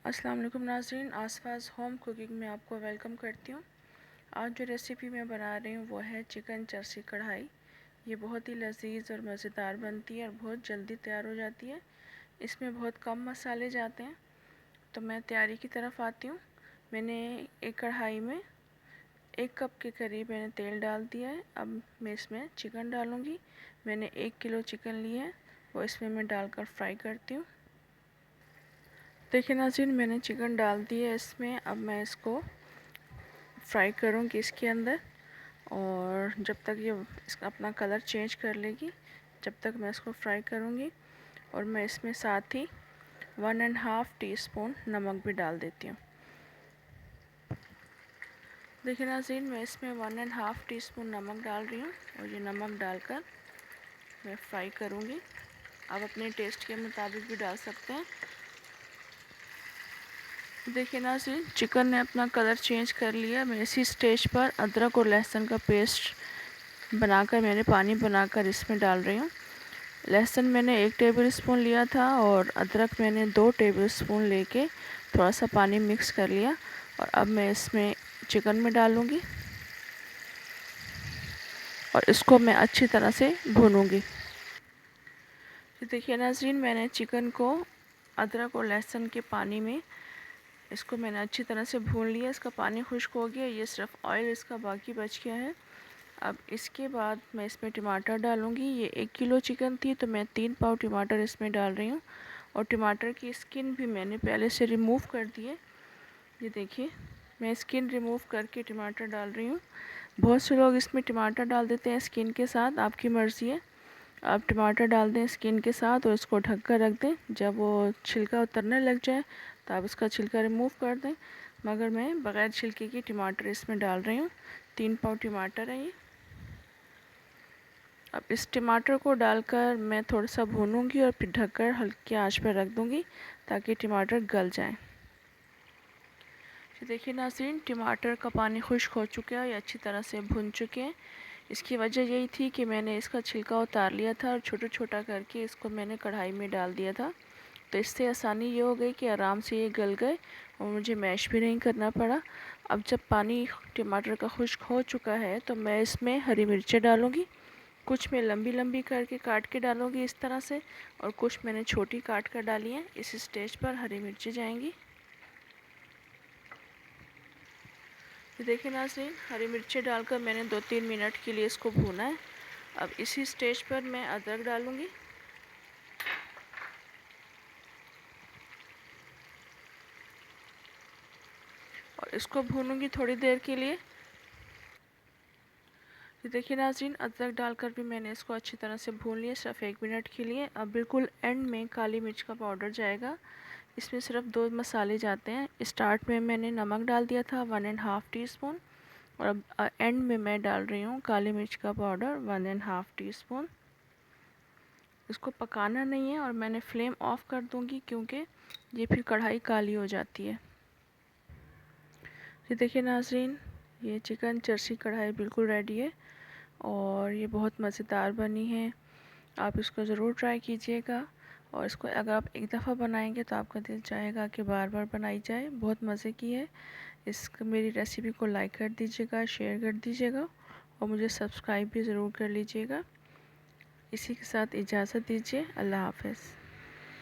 अस्सलाम वालेकुम नाज़रीन, आसपास होम कुकिंग में आपको वेलकम करती हूँ। आज जो रेसिपी मैं बना रही हूँ वो है चिकन चरसी कढ़ाई। ये बहुत ही लजीज और मज़ेदार बनती है और बहुत जल्दी तैयार हो जाती है। इसमें बहुत कम मसाले जाते हैं। तो मैं तैयारी की तरफ आती हूँ। मैंने एक कढ़ाई में 1 कप के करीब मैंने तेल डाल दिया है। अब मैं इसमें चिकन डालूँगी। मैंने 1 किलो चिकन लिया है, वो इसमें मैं डालकर फ्राई करती हूँ। देखिए नाज़रीन, मैंने चिकन डाल दिया है इसमें। अब मैं इसको फ्राई करूँगी इसके अंदर, और जब तक ये इसका अपना कलर चेंज कर लेगी जब तक मैं इसको फ्राई करूँगी। और मैं इसमें साथ ही 1.5 टीस्पून नमक भी डाल देती हूँ। देखिए नाज़रीन, मैं इसमें 1.5 टीस्पून नमक डाल रही हूँ और ये नमक डालकर मैं फ्राई करूँगी। आप अपने टेस्ट के मुताबिक भी डाल सकते हैं। देखिए नाज़रीन, चिकन ने अपना कलर चेंज कर लिया। मैं इसी स्टेज पर अदरक और लहसुन का पेस्ट बनाकर मैंने पानी बनाकर इसमें डाल रही हूँ। लहसुन मैंने 1 टेबल स्पून लिया था और अदरक मैंने 2 टेबल स्पून लेके थोड़ा सा पानी मिक्स कर लिया। और अब मैं इसमें चिकन में डालूँगी और इसको मैं अच्छी तरह से भूनूँगी। देखिए नाज़रीन, मैंने चिकन को अदरक और लहसुन के पानी में इसको मैंने अच्छी तरह से भून लिया। इसका पानी खुश्क हो गया, ये सिर्फ ऑयल इसका बाकी बच गया है। अब इसके बाद मैं इसमें टमाटर डालूँगी। ये 1 किलो चिकन थी तो मैं 3 पाव टमाटर इसमें डाल रही हूँ। और टमाटर की स्किन भी मैंने पहले से रिमूव कर दी है। ये देखिए, मैं स्किन रिमूव करके टमाटर डाल रही हूँ। बहुत से लोग इसमें टमाटर डाल देते हैं स्किन के साथ, आपकी मर्ज़ी है। आप टमाटर डाल दें स्किन के साथ और इसको ढक कर रख दें। जब वो छिलका उतरने लग जाए तो आप इसका छिलका रिमूव कर दें। मगर मैं बग़ैर छिलके की टमाटर इसमें डाल रही हूँ। 3 पाव टमाटर है ये। अब इस टमाटर को डालकर मैं थोड़ा सा भूनूंगी और फिर ढककर हल्की आंच पर रख दूंगी ताकि टमाटर गल जाए। तो देखिए नाज़रीन, टमाटर का पानी खुश्क हो चुका है, ये अच्छी तरह से भुन चुके हैं। इसकी वजह यही थी कि मैंने इसका छिलका उतार लिया था और छोटा छोटा करके इसको मैंने कढ़ाई में डाल दिया था। तो इससे आसानी ये हो गई कि आराम से ये गल गए और मुझे मैश भी नहीं करना पड़ा। अब जब पानी टमाटर का खुश्क हो चुका है तो मैं इसमें हरी मिर्चें डालूँगी। कुछ मैं लंबी लंबी करके काट के डालूँगी इस तरह से, और कुछ मैंने छोटी काट कर डाली हैं। इस स्टेज पर हरी मिर्ची जाएंगी। तो देखिए नाज़रीन, हरी मिर्ची डालकर मैंने 2-3 मिनट के लिए इसको भूना है। अब इसी स्टेज पर मैं अदरक डालूँगी। और इसको भूनूँगी थोड़ी देर के लिए। तो देखिए नाज़रीन, अदरक डालकर भी मैंने इसको अच्छी तरह से भून लिया सिर्फ 1 मिनट के लिए। अब बिल्कुल एंड में काली मिर्च का पाउडर जाएगा। इसमें सिर्फ 2 मसाले जाते हैं। स्टार्ट में मैंने नमक डाल दिया था 1.5 टीस्पून, और अब एंड में मैं डाल रही हूँ काली मिर्च का पाउडर 1.5 टीस्पून। इसको पकाना नहीं है और मैंने फ्लेम ऑफ कर दूँगी क्योंकि ये फिर कढ़ाई काली हो जाती है। ये देखिए नाज़रीन, ये चिकन चरसी कढ़ाई बिल्कुल रेडी है और ये बहुत मज़ेदार बनी है। आप इसको ज़रूर ट्राई कीजिएगा, और इसको अगर आप एक दफ़ा बनाएंगे तो आपका दिल चाहेगा कि बार बार बनाई जाए। बहुत मज़े की है। मेरी रेसिपी को लाइक कर दीजिएगा, शेयर कर दीजिएगा और मुझे सब्सक्राइब भी ज़रूर कर लीजिएगा। इसी के साथ इजाज़त दीजिए। अल्लाह हाफ़िज़।